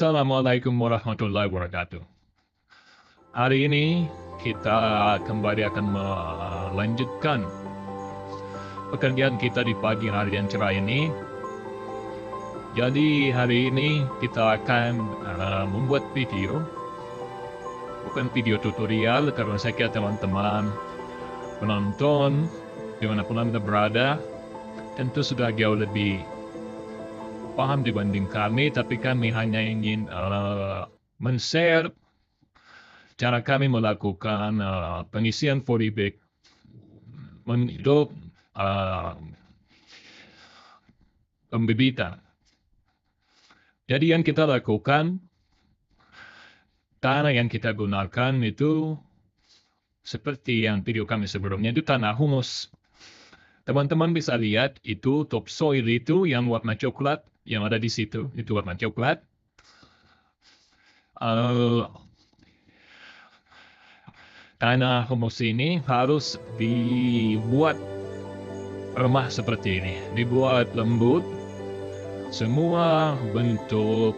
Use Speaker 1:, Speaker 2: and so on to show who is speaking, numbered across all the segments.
Speaker 1: Assalamualaikum warahmatullahi wabarakatuh. Hari ini kita kembali akan melanjutkan pekerjaan kita di pagi hari yang cerah ini. Jadi hari ini kita akan membuat video, bukan video tutorial karena saya kira teman-teman penonton dimanapun Anda berada tentu sudah jauh lebih paham dibanding kami, tapi kami hanya ingin men-share cara kami melakukan pengisian polybag untuk pembibitan. Jadi yang kita lakukan, tanah yang kita gunakan itu seperti yang video kami sebelumnya, itu tanah humus. Teman-teman bisa lihat itu topsoil itu yang warna coklat yang ada di situ, itu warna coklat. Tanah humus ini harus dibuat remah seperti ini, dibuat lembut. Semua bentuk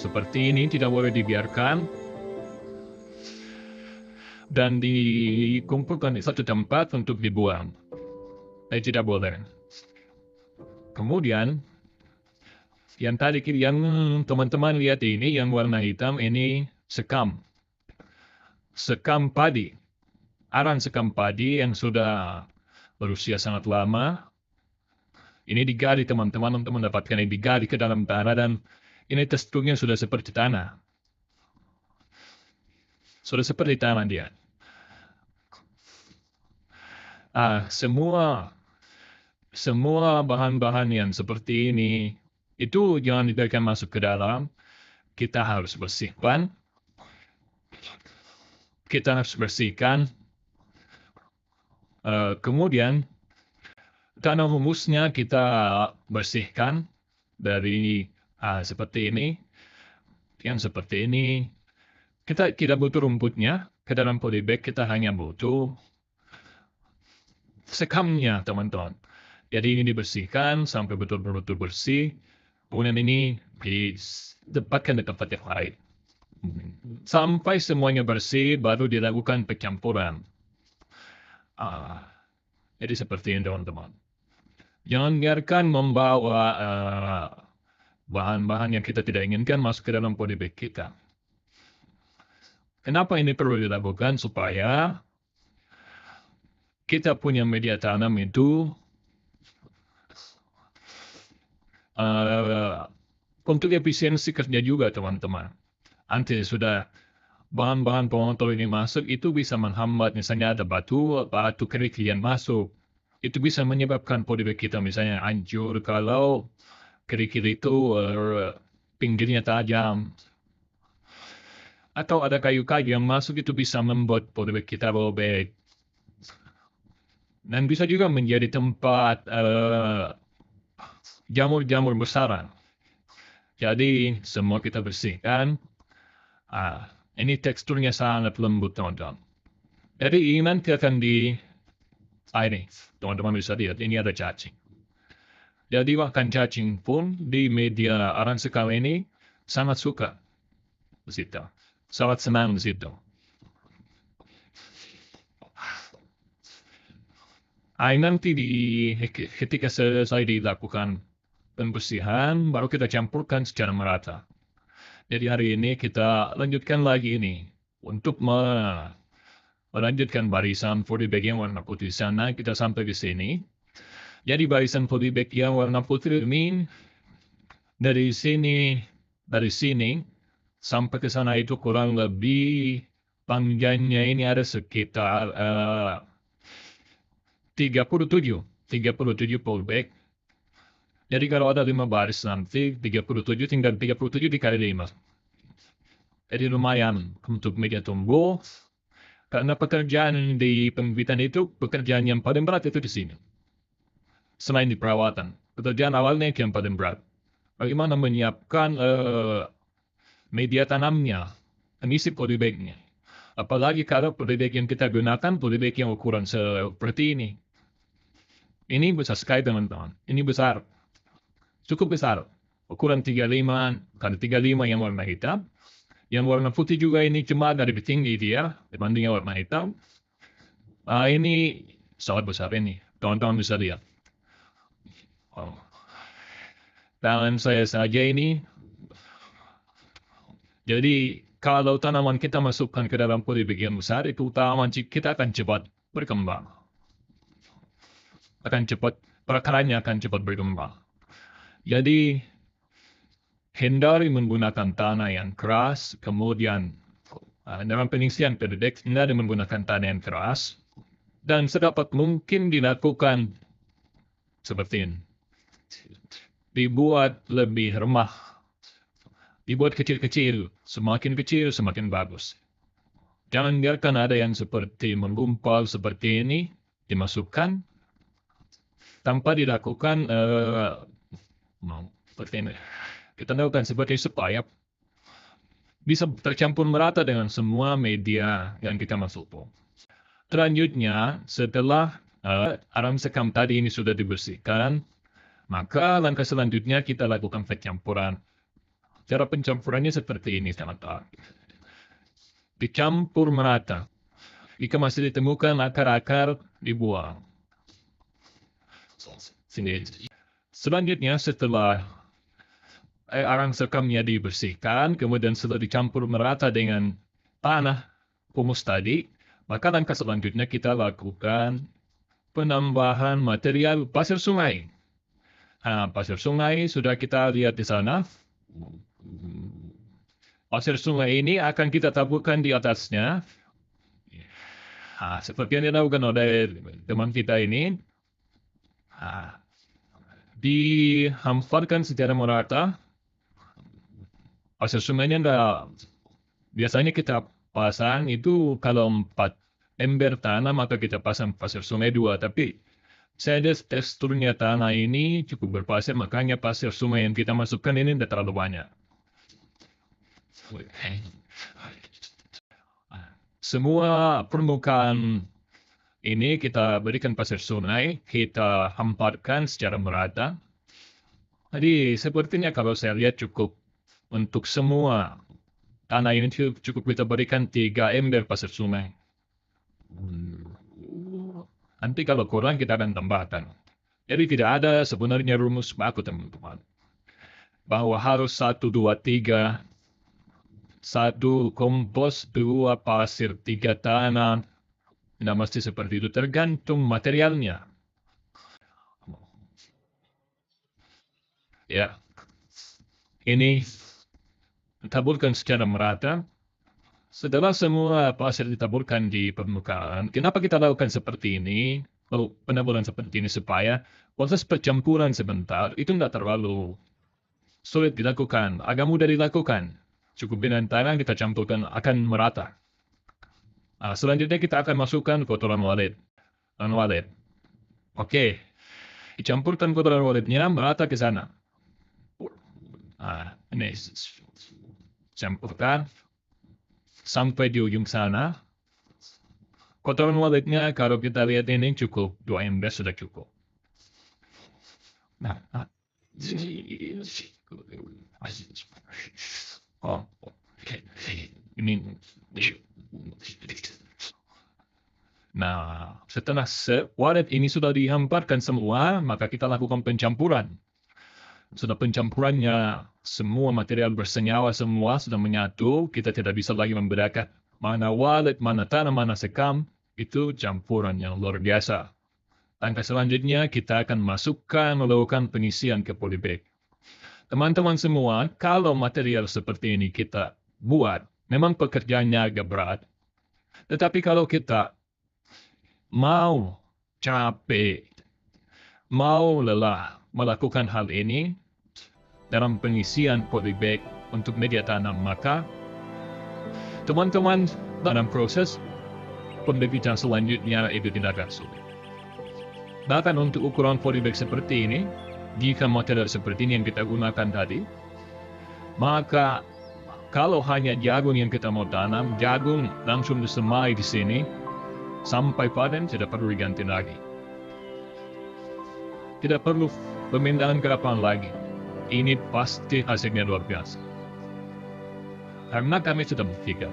Speaker 1: seperti ini tidak boleh dibiarkan dan dikumpulkan di satu tempat untuk dibuang. Tidak boleh. Kemudian, yang tadi yang teman-teman lihat ini, yang warna hitam ini sekam. Sekam padi. Aran sekam padi yang sudah berusia sangat lama. Ini digali teman-teman untuk mendapatkan ini, digali ke dalam tanah dan ini teksturnya sudah seperti tanah. Sudah seperti tanah dia. Semua bahan-bahan yang seperti ini, itu jangan dibiarkan masuk ke dalam. Kita harus bersihkan. Kemudian, tanah humusnya kita bersihkan dari seperti ini. Yang seperti ini. Kita tidak butuh rumputnya. Ke dalam polybag kita hanya butuh sekamnya, teman-teman. Jadi ini dibersihkan sampai betul-betul bersih. Kemudian ini ditempatkan di tempat yang lain. Sampai semuanya bersih, baru dilakukan pencampuran. Jadi seperti ini, teman-teman. Jangan biarkan membawa bahan-bahan yang kita tidak inginkan masuk ke dalam polybag kita. Kenapa ini perlu dilakukan? Supaya kita punya media tanam itu untuk efisiensi kerja juga, teman-teman. Nanti sudah bahan-bahan pengontrol ini masuk, itu bisa menghambat, misalnya ada batu kerikil yang masuk. Itu bisa menyebabkan polybag kita misalnya hancur kalau kerikil itu pinggirnya tajam. Atau ada kayu-kayu yang masuk, itu bisa membuat polybag kita robek. Dan bisa juga menjadi tempat jamur-jamur besaran. Jadi semua kita bersihkan. Ini teksturnya sangat lembut, teman-teman. Jadi ini nanti akan ini, teman-teman bisa lihat, ini ada cacing. Jadi makan cacing pun di media aran sekam ini sangat suka di situ. Sangat senang di situ. Nanti ketika selesai dilakukan pembersihan, baru kita campurkan secara merata. Jadi hari ini kita lanjutkan lagi ini. Untuk melanjutkan barisan polybag yang warna putih sana, kita sampai di sini. Jadi barisan polybag yang warna putih ini, dari sini sampai ke sana itu kurang lebih panjangnya ini ada sekitar 37 polybag. Jadi kalau ada 5 baris nanti, 37 tinggal 37 dikali 5. Jadi lumayan untuk media tumbuh. Karena pekerjaan di pembibitan itu, pekerjaan yang paling berat itu di sini. Selain di perawatan, pekerjaan awalnya yang paling berat. Bagaimana menyiapkan media tanamnya, mengisi polybagnya. Apalagi kalau polybag yang kita gunakan, polybag yang ukuran seperti ini. Ini besar sekali, teman-teman. Ini besar. Cukup besar ukuran 35 kali 35 yang warna hitam. Yang warna putih juga ini cuma dari lebih tinggi dia dibanding yang warna hitam. Ini sangat besar ini. Teman-teman bisa lihat. Oh. Tangan saya saja ini. Jadi kalau tanaman kita masukkan ke dalam polybag yang besar, itu tanaman kita akan cepat berkembang. Perkaranya akan cepat berkembang. Jadi hindari menggunakan tanah yang keras, kemudian dalam pengisian pendek, hindari menggunakan tanah yang keras, dan sedapat mungkin dilakukan seperti ini. Dibuat lebih remah, dibuat kecil-kecil, semakin bagus. Jangan biarkan ada yang seperti menggumpal seperti ini, dimasukkan, tanpa dilakukan seperti ini. Kita lakukan seperti supaya bisa tercampur merata dengan semua media yang kita masukkan. Selanjutnya, setelah aram sekam tadi ini sudah dibersihkan, maka langkah selanjutnya kita lakukan pencampuran. Cara pencampurannya seperti ini, teman-teman. Dicampur merata. Jika masih ditemukan akar-akar, dibuang. Selanjutnya, setelah arang sekamnya dibersihkan, kemudian setelah dicampur merata dengan tanah humus tadi, maka langkah selanjutnya kita lakukan penambahan material pasir sungai. Pasir sungai sudah kita lihat di sana. Pasir sungai ini akan kita taburkan di atasnya. Seperti yang dilakukan oleh teman kita ini. Dihamparkan secara merata. Pasir sungainya biasanya kita pasang itu kalau 4 ember tanah maka kita pasang pasir sungai 2. Tapi saya lihat teksturnya tanah ini cukup berpasir, makanya pasir sungai yang kita masukkan ini tidak terlalu banyak. Semua permukaan ini kita berikan pasir sungai, kita hamparkan secara merata. Jadi sepertinya kalau saya lihat cukup untuk semua tanah ini cukup kita berikan 3 ember pasir sungai. Nanti kalau kurang kita akan tambahkan. Jadi tidak ada sebenarnya rumus baku, teman-teman. Bahwa harus 1, 2, 3. 1 kompos, 2 pasir, 3 tanah. Tidak mesti seperti itu, tergantung materialnya. Ya. Ini taburkan secara merata. Setelah semua pasir ditaburkan di permukaan, kenapa kita lakukan seperti ini? Penaburan seperti ini supaya proses percampuran sebentar itu tidak terlalu sulit dilakukan, agak mudah dilakukan. Cukup dengan tanah kita campurkan akan merata. Selanjutnya kita akan masukkan kotoran walet. Oke, dicampurkan kotoran waletnya merata ke sana. Ini campurkan sampai di ujung sana. Kotoran waletnya kalau kita lihat ini cukup 2 ember sudah cukup. Setelah walet ini sudah dihamparkan semua, maka kita lakukan pencampuran. Sudah pencampurannya, semua material bersenyawa semua sudah menyatu, kita tidak bisa lagi membedakan mana walet, mana tanah, mana sekam. Itu campuran yang luar biasa. Langkah selanjutnya kita akan melakukan pengisian ke polybag. Teman-teman semua, kalau material seperti ini kita buat, memang pekerjaannya agak berat. Tetapi kalau kita mau capek, mau lelah melakukan hal ini dalam pengisian polybag untuk media tanam, maka teman-teman dalam proses pembibitan selanjutnya itu tidak akan sulit. Bahkan untuk ukuran polybag seperti ini, jika material seperti ini yang kita gunakan tadi, maka kalau hanya jagung yang kita mau tanam, jagung langsung disemai di sini sampai panen, tidak perlu diganti lagi. Tidak perlu pemindahan ke lapangan lagi. Ini pasti hasilnya luar biasa. Karena kami sudah berpikir,